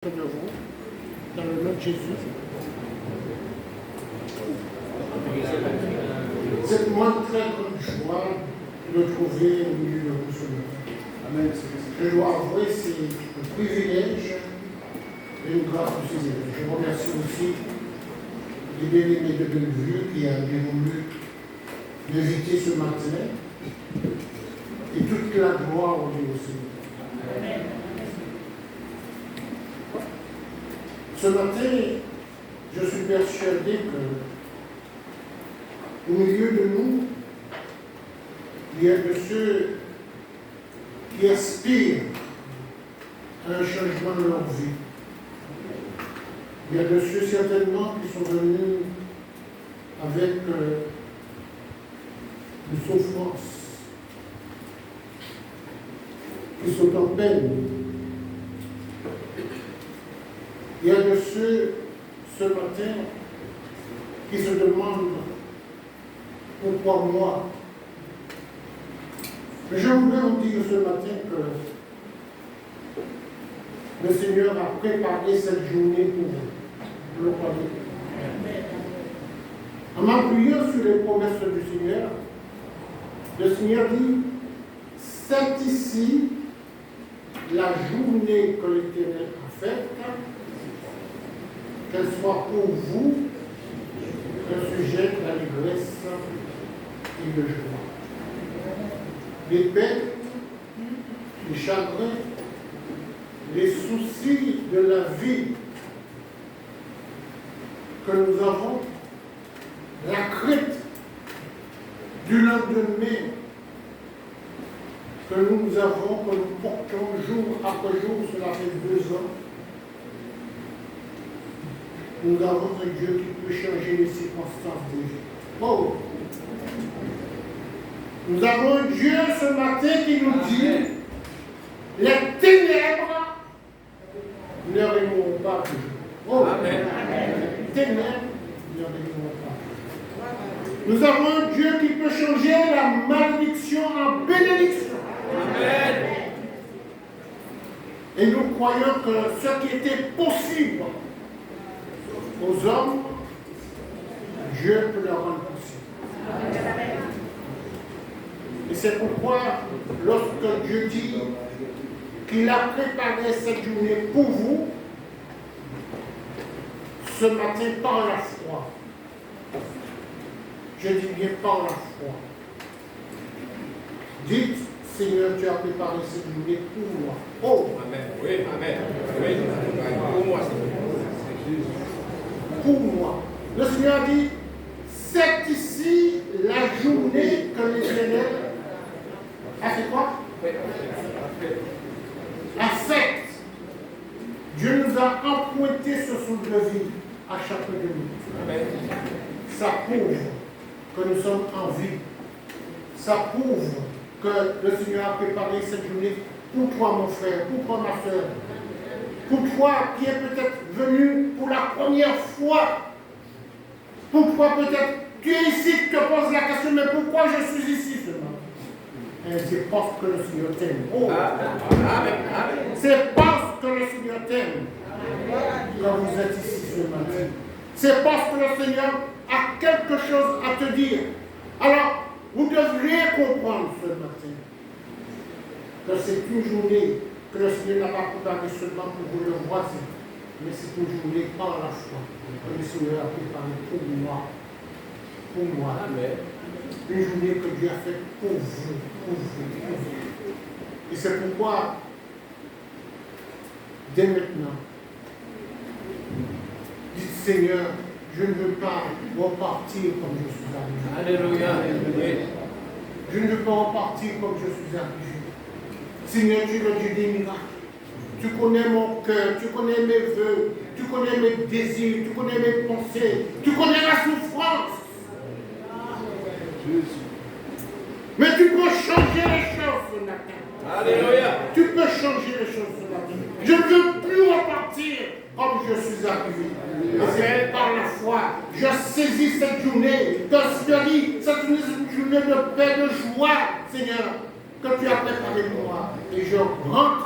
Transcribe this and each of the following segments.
de vous, dans le nom de Jésus. C'est moi une très grande joie de trouver au milieu de vous ce matin. Amen. Je dois avouer, c'est un privilège et une grâce du Seigneur. Je remercie aussi les bien-aimés de Bellevue qui a bien voulu m'inviter ce matin. Et toute la gloire au Dieu au Seigneur. Amen. Ce matin, je suis persuadé qu'au milieu de nous, il y a de ceux qui aspirent à un changement de leur vie. Il y a de ceux certainement qui sont venus avec une souffrance, qui sont en peine. Il y a de ceux, ce matin, qui se demandent pourquoi moi. Mais je voudrais vous dire ce matin que le Seigneur a préparé cette journée pour vous. Vous le croyez? En m'appuyant sur les promesses du Seigneur, le Seigneur dit, c'est ici la journée que l'Éternel a faite, qu'elle soit pour vous un sujet d'allégresse et de joie. Les peines, les chagrins, les soucis de la vie que nous avons, la crainte du lendemain que nous avons, que nous portons jour après jour, cela fait 2 ans. Nous avons un Dieu qui peut changer les circonstances des gens. Oh! Nous avons un Dieu ce matin qui nous dit, les ténèbres ne régneront pas toujours. Oh! Amen. Les ténèbres ne régneront pas. Nous avons un Dieu qui peut changer la malédiction en bénédiction. Amen. Et nous croyons que ce qui était possible aux hommes, Dieu peut leur rendre possible. Et c'est pourquoi, lorsque Dieu dit qu'il a préparé cette journée pour vous, ce matin, par la foi, je dis bien par la foi, dites, Seigneur, tu as préparé cette journée pour moi. Oh! Amen. Oui, amen. Oui, pour moi, pour moi. Le Seigneur dit, c'est ici la journée que l'Éternel a fait quoi? A fait. Dieu nous a emprunté ce souffle de vie à chacun de nous. Amen. Ça prouve que nous sommes en vie. Ça prouve que le Seigneur a préparé cette journée pour toi, mon frère, pour toi, ma soeur. Pour toi qui es peut-être venu pour la première fois, pour toi peut-être, tu es ici, tu te poses la question, mais pourquoi je suis ici ce matin? C'est parce que le Seigneur t'aime. Oh. C'est parce que le Seigneur t'aime que vous êtes ici ce matin. C'est parce que le Seigneur a quelque chose à te dire. Alors, vous devriez comprendre ce matin que c'est une journée que le Seigneur n'a pas préparé seulement pour vous le voisin, mais c'est une journée par la foi que le Seigneur a préparé pour moi. Pour moi. Amen. Une journée que Dieu a faite pour vous, pour vous, pour vous. Et c'est pourquoi, dès maintenant, dites Seigneur, je ne veux pas repartir comme je suis arrivé. Alléluia. Je ne veux pas repartir comme je suis arrivé. Seigneur, tu es le Dieu des miracles. Tu connais mon cœur, tu connais mes vœux, tu connais mes désirs, tu connais mes pensées, tu connais la souffrance. Mais tu peux changer les choses ce matin. Alléluia. Tu peux changer les choses ce matin. Je ne veux plus repartir comme je suis arrivé. Et c'est par la foi. Je saisis cette journée. Que Seigneur dit, c'est une journée de paix, de joie, Seigneur, que tu as préparé pour moi. Et je rentre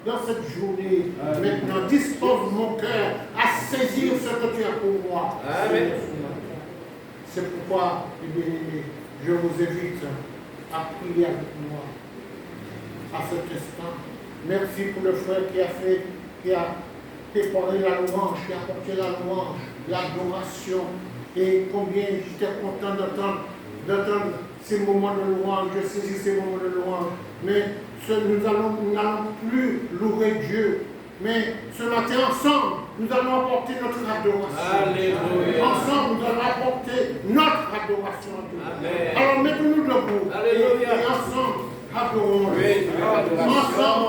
dans cette journée. Maintenant, dispose mon cœur à saisir ce que tu as pour moi. Amen. C'est pourquoi, mes bien-aimés, je vous invite à prier avec moi à cet instant. Merci pour le frère qui a préparé la louange, qui a apporté la louange, l'adoration. Et combien j'étais content d'entendre ces moments de louange, je saisis ces moments de louange. Mais nous n'allons plus louer Dieu. Mais ce matin, ensemble, nous allons apporter notre adoration. Alléluia. Ensemble, nous allons apporter notre adoration à Dieu. Amen. Alors, mettons-nous debout. Alléluia. Et ensemble, adorons le Oui, Seigneur. adoration.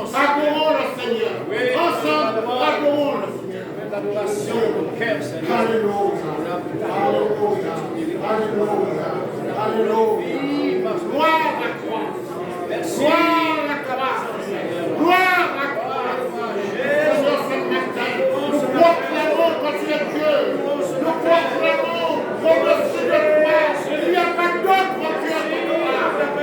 Ensemble, adorons le Seigneur. Oui, Ensemble, adorons le Seigneur. L'adoration au cœur, Seigneur. Alléluia. Alléluia. Alléluia. Alléluia. Gloire à toi. Merci. Gloire à toi. Gloire à toi. Seigneur, ce matin, nous proclamons que tu es Dieu. Nous proclamons qu'au-dessus de toi, il n'y a pas d'autre Dieu que toi.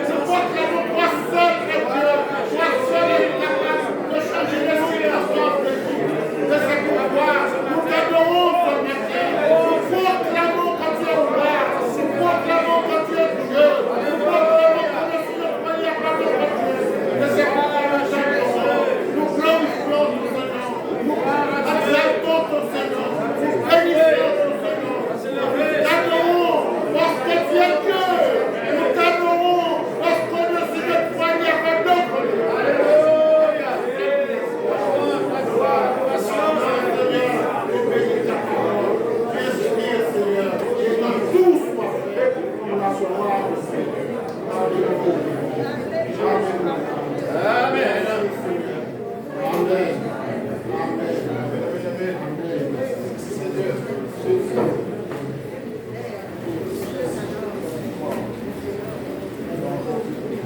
Nous proclamons toi seul est Dieu. Toi seul est capable de changer les circonstances de vie. De cette pouvoir, nous t'adorons ce matin. Nous proclamons que tu es roi. Nous proclamons que tu es Dieu. Nous proclamons qu'au-dessus de toi, il n'y a pas d'autre Dieu. De cette pouvoir, nous t'adorons. Nous glorifions ton Seigneur. Nous exaltons ton Seigneur. Nous bénissons ton Seigneur. Nous t'adorons parce que tu es Dieu. Nous t'adorons parce qu'au-dessus de toi, il n'y a pas d'autre Dieu.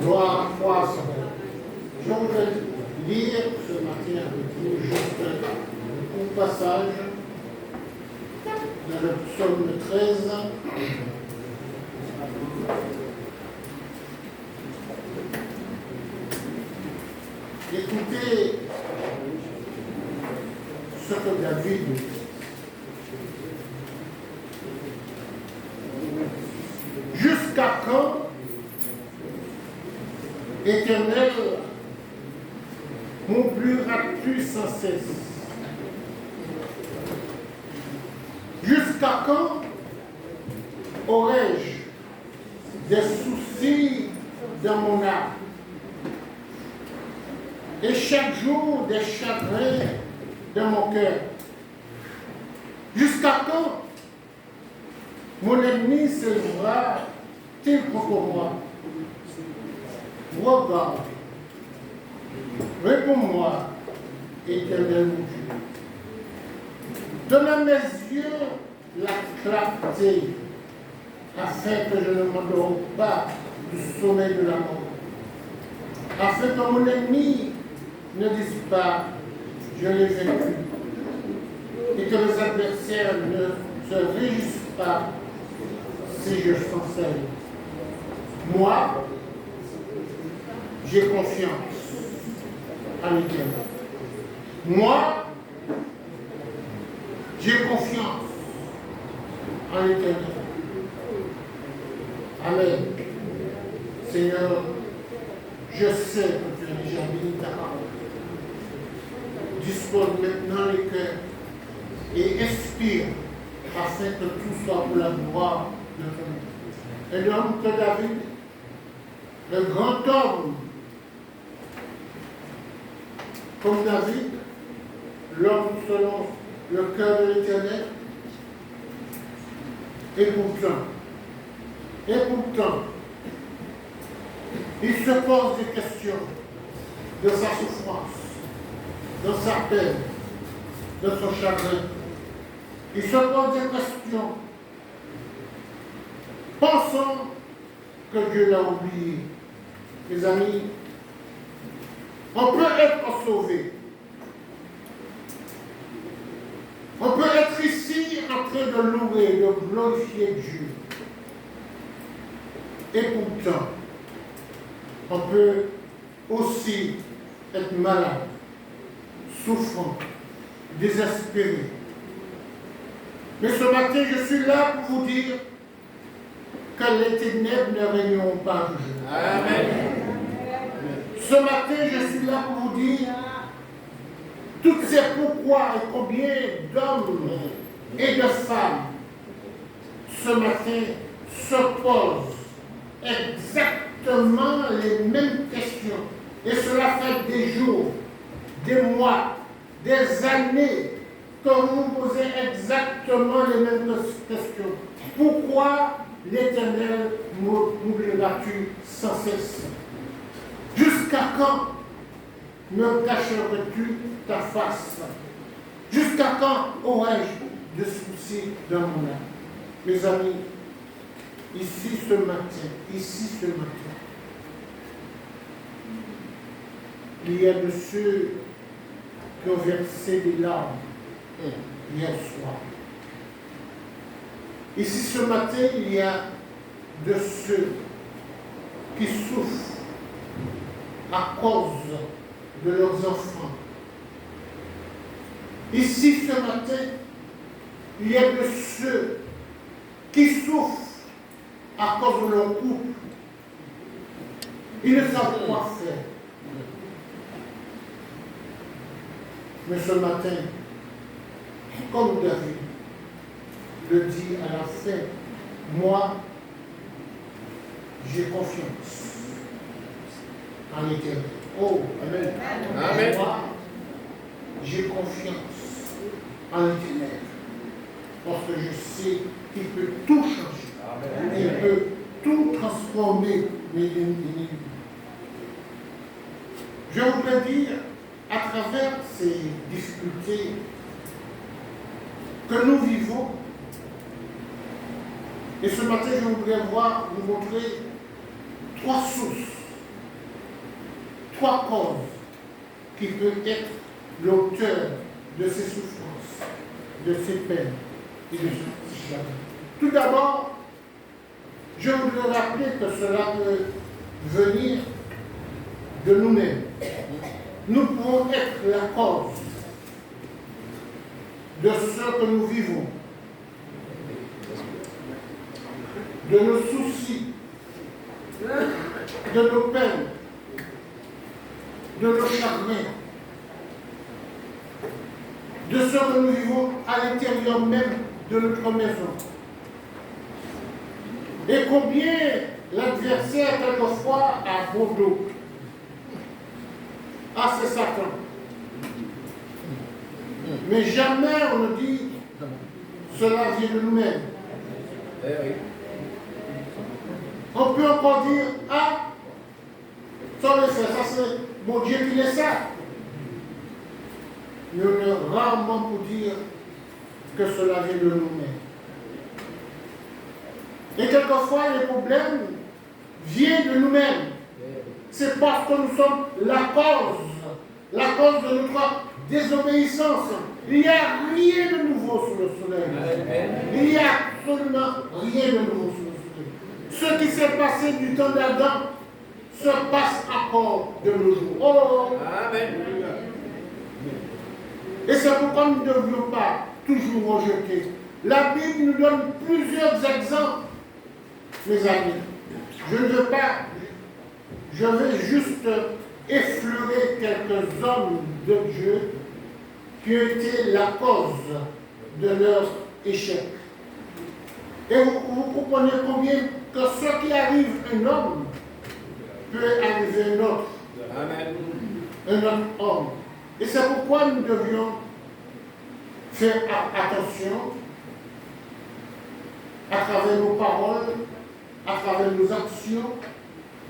Gloire à toi, Seigneur. Je voudrais lire ce matin avec vous juste un passage dans le psaume 13. Écoutez ce que David dit. Jusqu'à quand, Éternel, m'oublieras-tu sans cesse? Jusqu'à quand aurais-je des soucis dans mon âme? Et chaque jour des chagrins dans mon cœur. Jusqu'à quand mon ennemi s'élèvera-t-il contre moi? Regarde, réponds-moi, Éternel mon Dieu. Donne à mes yeux la clarté, afin que je ne m'endorme pas du sommeil de la mort. Afin que mon ennemi ne dise pas, je l'ai vaincu, et que mes adversaires ne se réjouissent pas si je chancelle. Moi, j'ai confiance en l'Éternel. Moi, j'ai confiance en l'Éternel. Amen. Seigneur, je sais que tu as déjà béni ta parole. Dispose maintenant les cœurs et inspire afin que tout soit pour la gloire de ton nom. Un homme que David, le grand homme, comme David, l'homme selon le cœur de l'Éternel, et pourtant, il se pose des questions de sa souffrance, de sa peine, de son chagrin. Il se pose des questions, pensant que Dieu l'a oublié. Mes amis, on peut être sauvé. On peut être ici en train de louer, de glorifier Dieu. Et pourtant, on peut aussi être malade. souffrant, désespéré. Mais ce matin, je suis là pour vous dire que les ténèbres ne régneront pas toujours. Amen. Ce matin, je suis là pour vous dire toutes ces pourquoi et combien d'hommes et de femmes ce matin se posent exactement les mêmes questions. Et cela fait des jours, des mois, des années que vous posez exactement les mêmes questions. Pourquoi l'Éternel m'oublieras-tu sans cesse? Jusqu'à quand me cacheras-tu ta face? Jusqu'à quand aurais-je de soucis dans mon âme? Mes amis, ici ce matin, il y a de ceux qui ont versé des larmes hier soir. Ici ce matin, il y a de ceux qui souffrent à cause de leurs enfants. Ici ce matin, il y a de ceux qui souffrent à cause de leur couple. Ils ne savent quoi faire. Mais ce matin, comme David le dit à la fin, moi, j'ai confiance en l'Éternel. Oh, amen. Amen. Moi, j'ai confiance en l'Éternel. Parce que je sais qu'il peut tout changer. Amen. Il peut tout transformer mes ennemis. Je voudrais dire, à travers ces difficultés que nous vivons, et ce matin, je voudrais vous montrer 3 sources, 3 causes qui peuvent être l'auteur de ces souffrances, de ces peines et de ce chagrin. Tout d'abord, je voudrais rappeler que cela peut venir de nous-mêmes. Nous pouvons être la cause de ce que nous vivons, de nos soucis, de nos peines, de nos chagrins, de ce que nous vivons à l'intérieur même de notre maison. Et combien l'adversaire, quelquefois, a beau dos. Ah, c'est Satan. Mais jamais on ne dit cela vient de nous-mêmes. On peut encore dire, ah, ça c'est mon Dieu qui laisse ça. Mais on est rarement pour dire que cela vient de nous-mêmes. Et quelquefois, les problèmes viennent de nous-mêmes. C'est parce que nous sommes la cause de notre désobéissance. Il n'y a rien de nouveau sous le soleil. Il n'y a absolument rien de nouveau sous le soleil. Ce qui s'est passé du temps d'Adam se passe encore de nos jours. Oh! Amen. Et c'est pourquoi nous ne devions pas toujours rejeter. La Bible nous donne plusieurs exemples, mes amis. Je vais juste effleurer quelques hommes de Dieu qui ont été la cause de leur échec. Et vous comprenez combien que ce qui arrive à un homme peut arriver à un autre. Amen. Un autre homme. Et c'est pourquoi nous devions faire attention à travers nos paroles, à travers nos actions,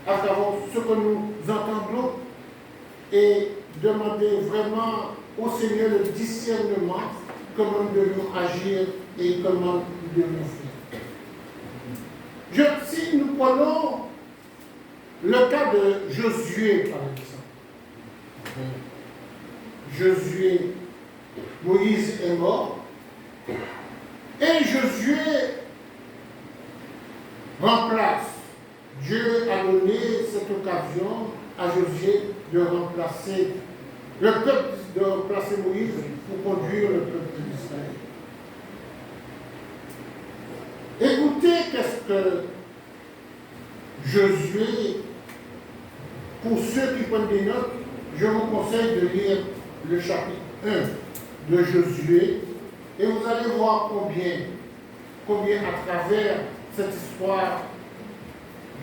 à travers ce que nous entendons et demander vraiment au Seigneur le discernement comment nous devons agir et comment nous devons faire. Si nous prenons le cas de Josué, par exemple. Josué, Moïse est mort et Josué remplace. Dieu a donné cette occasion à Josué de remplacer le peuple de remplacer Moïse pour conduire le peuple d'Israël. Écoutez qu'est-ce que Josué, pour ceux qui prennent des notes, je vous conseille de lire le chapitre 1 de Josué et vous allez voir combien à travers cette histoire,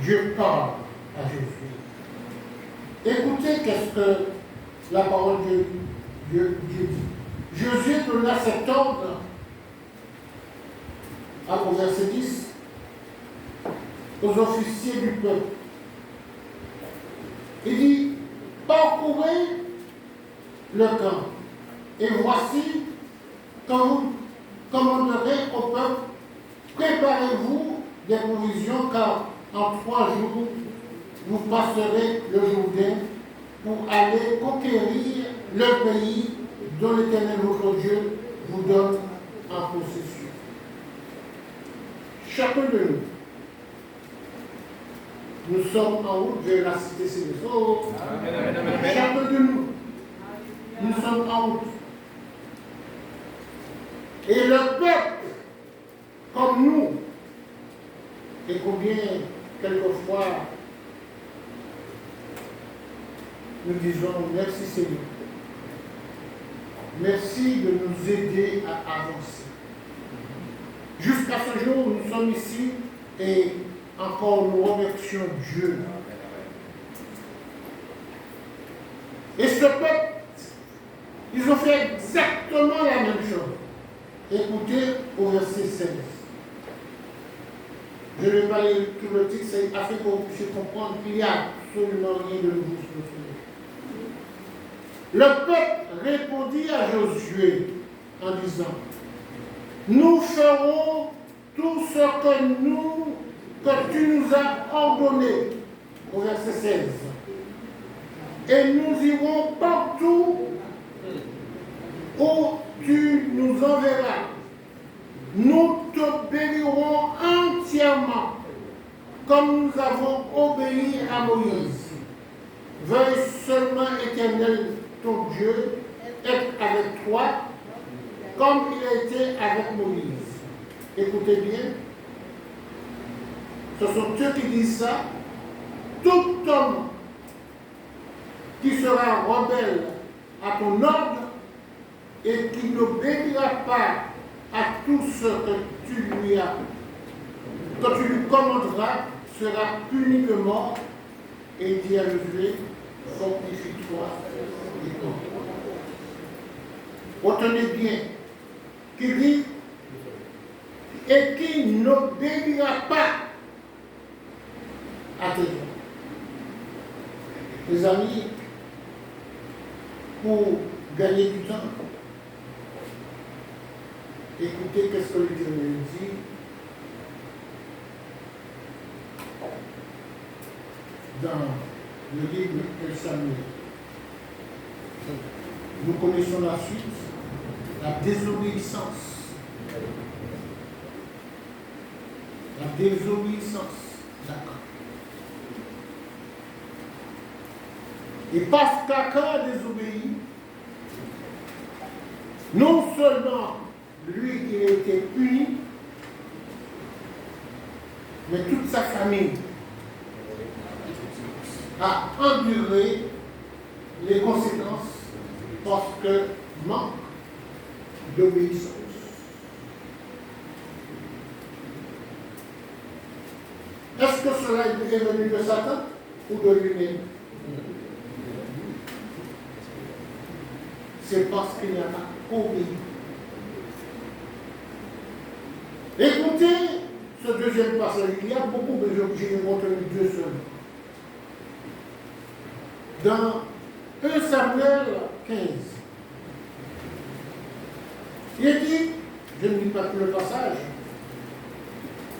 Dieu parle à Josué. Écoutez qu'est-ce que la parole de Dieu dit. Josué donna cet ordre au verset 10 aux officiers du peuple. Il dit, parcourez le camp, et voici quand vous commanderez au peuple, préparez-vous des provisions, car en 3 jours, vous passerez le Jourdain pour aller conquérir le pays dont l'Éternel votre Dieu vous donne en possession. Chacun de nous sommes en route vers la cité céleste. Chacun de nous sommes en route. Et le peuple, comme nous, et combien, quelquefois, nous disons merci Seigneur. Merci de nous aider à avancer. Jusqu'à ce jour, nous sommes ici et encore nous remercions Dieu. Et ce peuple, ils ont fait exactement la même chose. Écoutez au verset 16. Je ne vais pas lire tout le titre, c'est afin que vous puissiez comprendre qu'il n'y a absolument rien de nouveau sur le sujet. Le peuple répondit à Josué en disant, nous ferons tout ce que tu nous as ordonné, au verset 16. Et nous irons partout où tu nous enverras. Nous t'obéirons entièrement, comme nous avons obéi à Moïse. Veuille seulement, Éternel, ton Dieu, être avec toi, comme il a été avec Moïse. Écoutez bien, ce sont eux qui disent ça. Tout homme qui sera rebelle à ton ordre et qui n'obéira pas à tout ce que tu lui commanderas, sera puni de mort. Et il dit à Josué, fortifie-toi et toi. Retenez bien qu'il dit, et qui n'obéira pas à tes ordres. Les amis, pour gagner du temps, écoutez qu'est-ce que l'Éternel dit. Dans le livre de Samuel. Nous connaissons la suite, la désobéissance. La désobéissance d'Akab. Et parce qu'Akab a désobéi, non seulement lui il a été puni, mais toute sa famille a enduré les conséquences parce que manque d'obéissance. Est-ce que cela est venu de Satan ou de lui-même? C'est parce qu'il n'a pas obéi. Écoutez ce deuxième passage. Il y a beaucoup de gens, j'ai retenu 2 seuls. Dans 1 Samuel 15, il est dit, je ne lis pas tout le passage,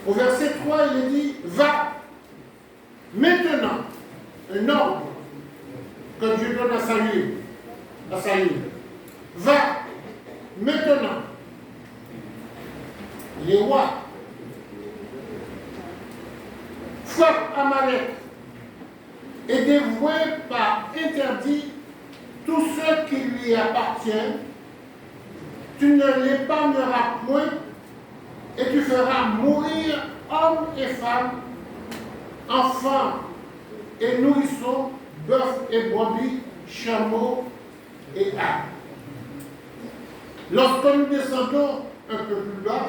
au verset 3, il est dit, va maintenant, un ordre que Dieu donne à Saül, va maintenant, les rois, frappe Amalek et dévoué par interdit tout ce qui lui appartient, tu ne l'épargneras point et tu feras mourir hommes et femmes, enfants et nourrissons, bœufs et brebis, chameaux et ânes. Lorsque nous descendons un peu plus bas,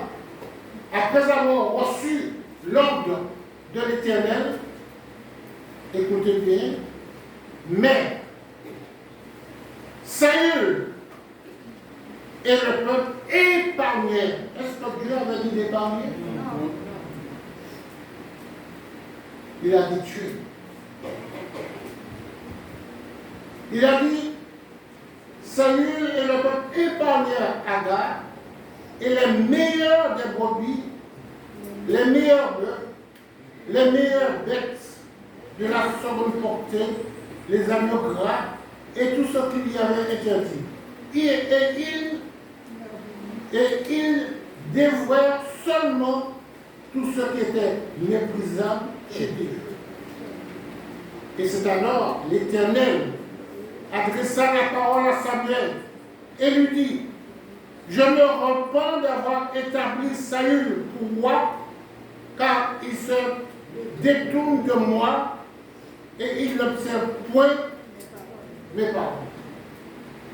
après avoir reçu l'ordre de l'Éternel, écoutez bien, mais Saül et le peuple épargnèrent. Est-ce que Dieu avait dit d'épargner? Il a dit tuer. Il a dit, Saül et le peuple épargnèrent Agar et les meilleurs des brebis, les meilleurs bœufs, les meilleures bêtes de la seconde portée, les agneaux gras et tout ce qu'il y avait interdit. Et ils dévouèrent seulement tout ce qui était méprisable chez Dieu. Et c'est alors l'Éternel adressa la parole à Samuel et lui dit, je me repens d'avoir établi Saül pour roi, car il se détourne de moi et il n'observe point mes paroles.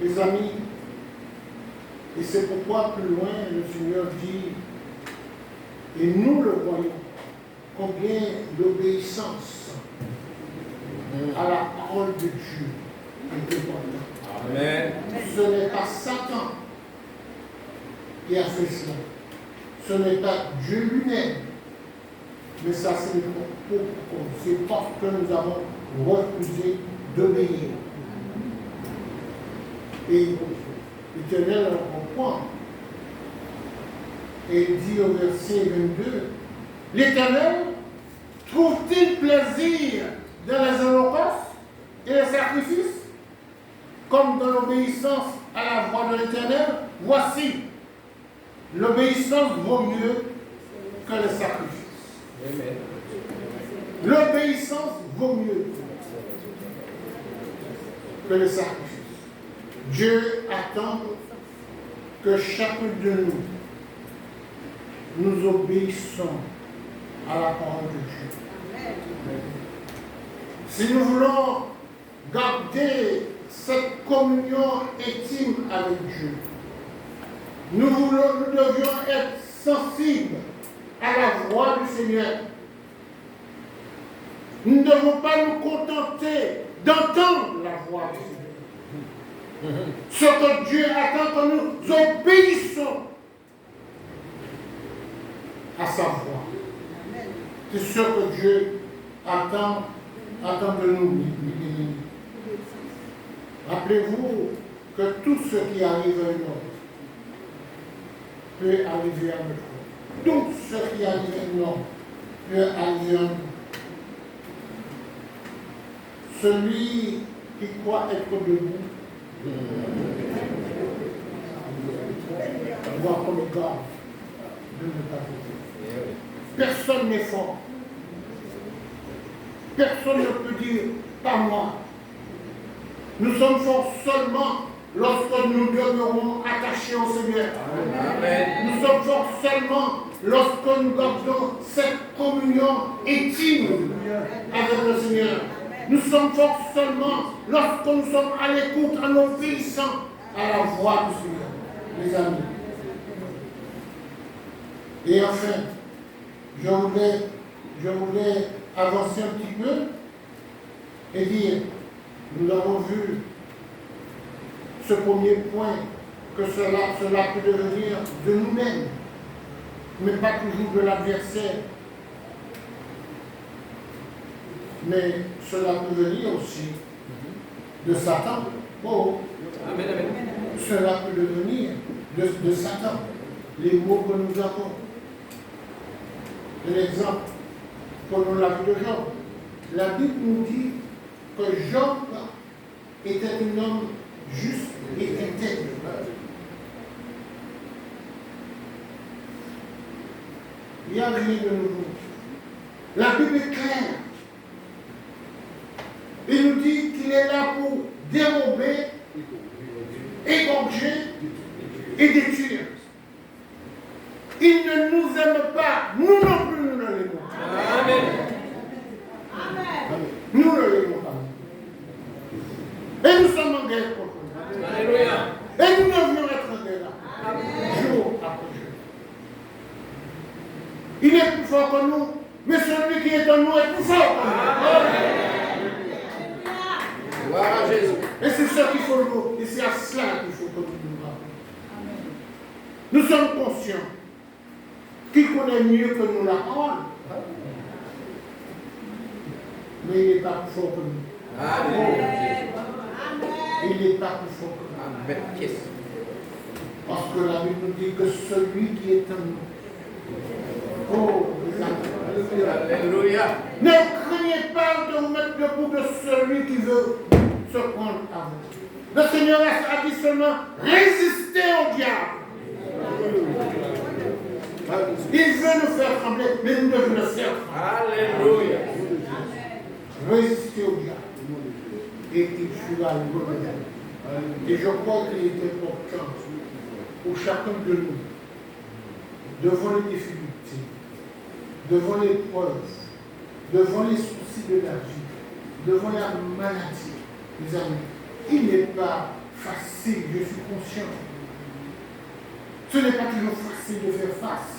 Mes amis, et c'est pourquoi plus loin le Seigneur dit, et nous le voyons, combien l'obéissance à la parole de Dieu est importante. Amen. Ce n'est pas Satan qui a fait cela. Ce n'est pas Dieu lui-même. Mais ça, c'est parce que nous avons refusé d'obéir. Et l'Éternel comprend. Et il dit au verset 22, l'Éternel trouve-t-il plaisir dans les holocaustes et les sacrifices, comme dans l'obéissance à la voix de l'Éternel? Voici, l'obéissance vaut mieux que les sacrifices. Amen. L'obéissance vaut mieux que les sacrifices. Dieu attend que chacun de nous obéissons à la parole de Dieu. Si nous voulons garder cette communion intime avec Dieu, nous devions être sensibles à la voix du Seigneur. Nous ne devons pas nous contenter d'entendre la voix du Seigneur. Ce que Dieu attend que nous obéissons à sa voix. C'est ce que Dieu attend de nous. Rappelez-vous que tout ce qui arrive à un homme peut arriver à notre. Tout ce qui arrive à un homme peut arriver à nous. Celui qui croit être debout doit prendre garde de ne pas tomber. Personne n'est fort. Personne ne peut dire pas moi. Nous sommes forts seulement lorsque nous demeurons attachés au Seigneur. Amen. Nous sommes forts seulement lorsque nous gardons cette communion intime avec le Seigneur. Nous sommes forts seulement lorsque nous sommes à l'écoute, en obéissant à la voix du Seigneur, mes amis. Et enfin, je voudrais avancer un petit peu et dire, nous avons vu ce premier point, que cela peut devenir de nous-mêmes, mais pas toujours de l'adversaire. Mais cela peut venir aussi de Satan. Oh, Amen, amen. cela peut devenir de Satan. Les mots que nous avons. L'exemple, prenons la vie de Job. La Bible nous dit que Job était un homme juste et intègre. Il n'y a rien de nouveau. La Bible est claire. Il nous dit qu'il est là pour dérober et détruire. Il ne nous aime pas, nous non plus nous ne l'aimons pas. Amen. Nous ne l'aimons pas. Et nous sommes en guerre contre lui. Alléluia. Et nous devions être en guerre jour après jour. Il est plus fort que nous, mais celui qui est en nous est plus fort que nous. Gloire à Jésus. Et c'est ça qu'il faut nous, et c'est à cela qu'il faut que nous nous rappelions. Nous sommes conscients qu'il connaît mieux que nous la parole. Mais il n'est pas plus fort que nous. Alléluia. Il n'est pas plus fort que nous. Amen. Yes. Parce que la Bible nous dit que celui qui est en nous. Oh, les amis. Alléluia. Ne craignez pas de vous mettre debout de celui qui veut se prendre à vous. Le Seigneur a dit seulement résistez au diable. Il veut nous faire trembler, mais nous devons le faire trembler. Alléluia. Résistez au diable. Et il fuira le. Et je crois qu'il est important pour chacun de nous, devant les difficultés, devant les l'épreuve, devant les soucis de la vie, devant la maladie, mes amis, il n'est pas facile, je suis conscient. Ce n'est pas toujours facile de faire face.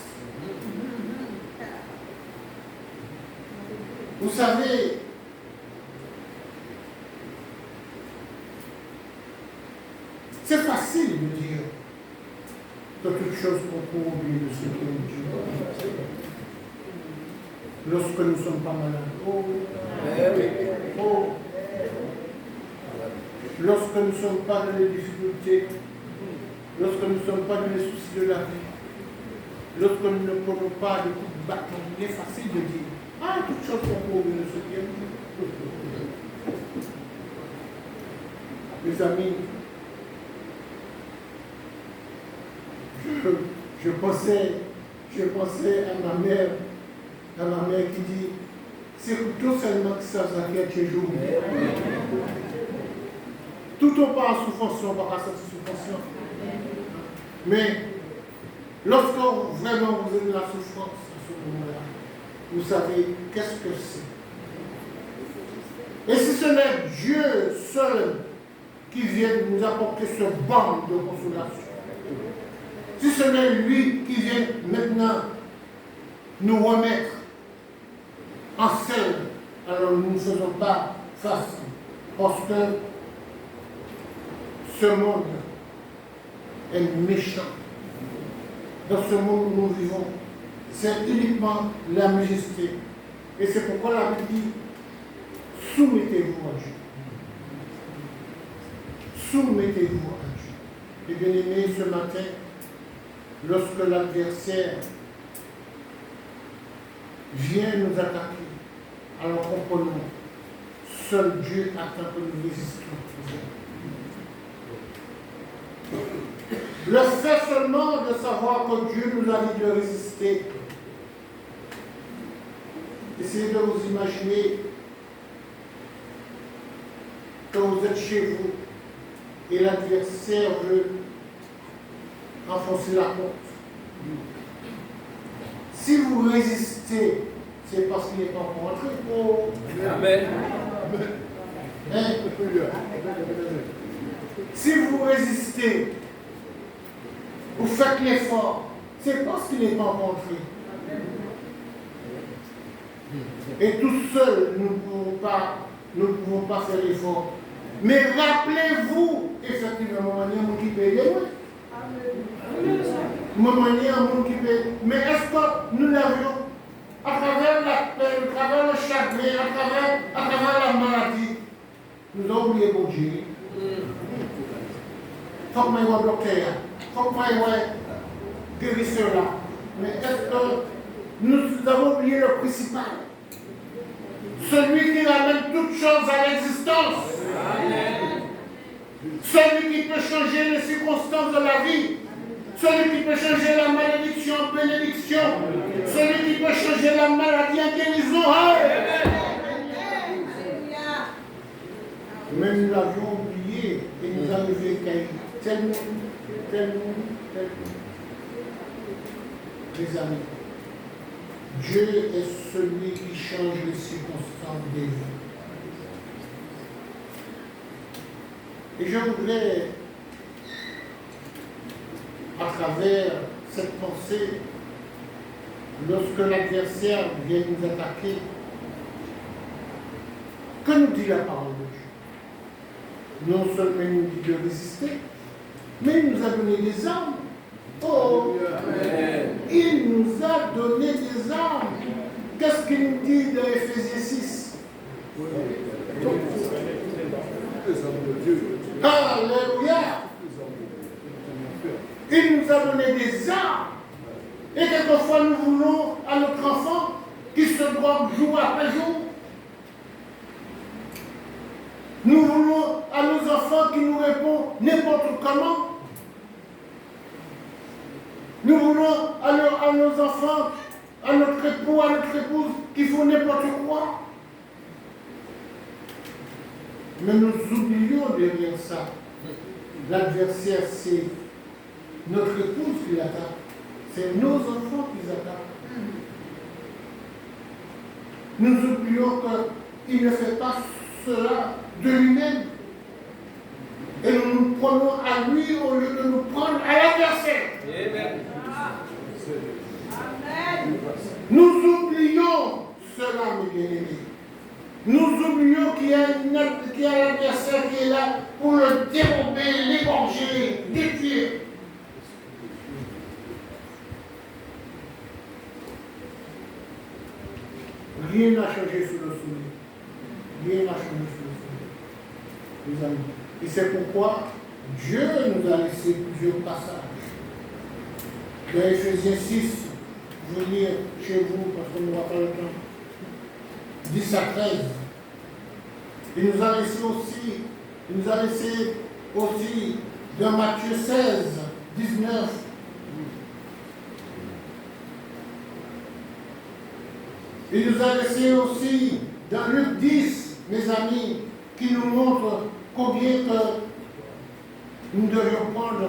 Vous savez, c'est facile de dire de toute chose qu'on peut oublier de ce qui est Dieu. Lorsque nous ne sommes pas malades. Oh. Lorsque nous ne sommes pas dans les difficultés, lorsque nous ne sommes pas dans les soucis de la vie, lorsque nous ne prenons pas de coups de bâton, il est facile de dire ah, toute chose qu'on peut oublier de ce qui est Dieu. Mes amis, je pensais à ma mère qui dit, c'est tout seulement que ça s'inquiète chez vous. Tout au pas en souffrance, on va passer cette souffrance. Mais lorsque vraiment vous êtes dans la souffrance, à ce moment-là, vous savez qu'est-ce que c'est. Et si ce n'est Dieu seul qui vient nous apporter ce banc de consolation, si ce n'est lui qui vient maintenant nous remettre en scène, alors nous ne faisons pas face. Parce que ce monde est méchant. Dans ce monde où nous vivons, c'est uniquement la majesté. Et c'est pourquoi la Bible dit, soumettez-vous à Dieu. Soumettez-vous à Dieu. Et bien aimé, ce matin, lorsque l'adversaire vient nous attaquer, alors comprenons, seul Dieu attend que nous résistions. Le fait seulement de savoir que Dieu nous a dit de résister. Essayez de vous imaginer que vous êtes chez vous et l'adversaire veut enfoncer la porte. Si vous résistez, c'est parce qu'il n'est pas encore entré. Oh. Amen. Hein? Si vous résistez, vous faites l'effort, c'est parce qu'il n'est pas encore entré. Et tout seul, nous ne pouvons pas faire l'effort. Mais rappelez-vous, effectivement, mon qui paye. Mais est-ce que nous l'avions à travers la peine, à travers le chagrin, à travers la maladie, nous avons oublié mon Dieu. Il faut que je sois docteur, il faut que je sois guérisseur là. Mais est-ce que nous avons oublié le principal? Celui qui ramène toutes choses à l'existence. Amen. Celui qui peut changer les circonstances de la vie. Celui qui peut changer la malédiction en bénédiction. Celui qui peut changer la maladie en guérison. Amen. Mais nous l'avions oublié et nous avons fait tellement tel monde, tel monde. Les amis, Dieu est celui qui change les circonstances des vies. Et je voudrais, à travers cette pensée, lorsque l'adversaire vient nous attaquer, que nous dit la parole de Dieu? Non seulement il nous dit de résister, mais il nous a donné des armes. Oh, Amen. il nous a donné des armes. Qu'est-ce qu'il nous dit dans Éphésiens 6? Alléluia. Il nous a donné des armes. Et quelquefois nous voulons à notre enfant qui se drogue jour après jour. Nous voulons à nos enfants qui nous répondent n'importe comment. Nous voulons à nos enfants, à notre époux, à notre épouse qui font n'importe quoi. Mais nous oublions derrière ça. L'adversaire, c'est notre épouse qui l'attaque. C'est nos enfants qui attaquent. Nous oublions qu'il ne fait pas cela de lui-même. Et nous nous prenons à lui au lieu de nous prendre à l'adversaire. Amen. Nous oublions cela, mes bien-aimés. Nous oublions qu'il y a l'adversaire qui est là pour le dérober, l'égorger, détruire. Rien n'a changé sous le soleil. Rien n'a changé sous le soleil. Les amis. Et c'est pourquoi Dieu nous a laissé plusieurs passages. Dans Éphésiens 6, je vais lire chez vous parce qu'on n'aura pas le temps. 10 à 13. Il nous a laissé aussi dans Matthieu 16, 19. Il nous a laissé aussi dans Luc 10, mes amis, qui nous montre combien que nous devions prendre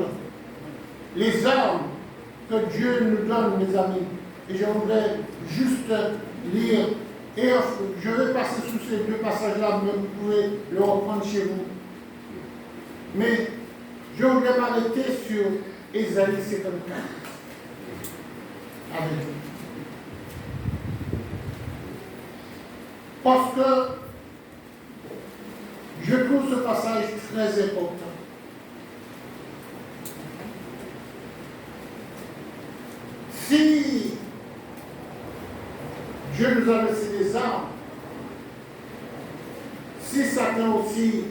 les armes que Dieu nous donne, mes amis. Et je voudrais juste lire, et je vais passer sous ces deux passages-là, mais vous pouvez le reprendre chez vous. Mais je voudrais m'arrêter sur Ésaïe 54. Amen. Parce que je trouve ce passage très important. Si Dieu nous a laissé des armes, si Satan aussi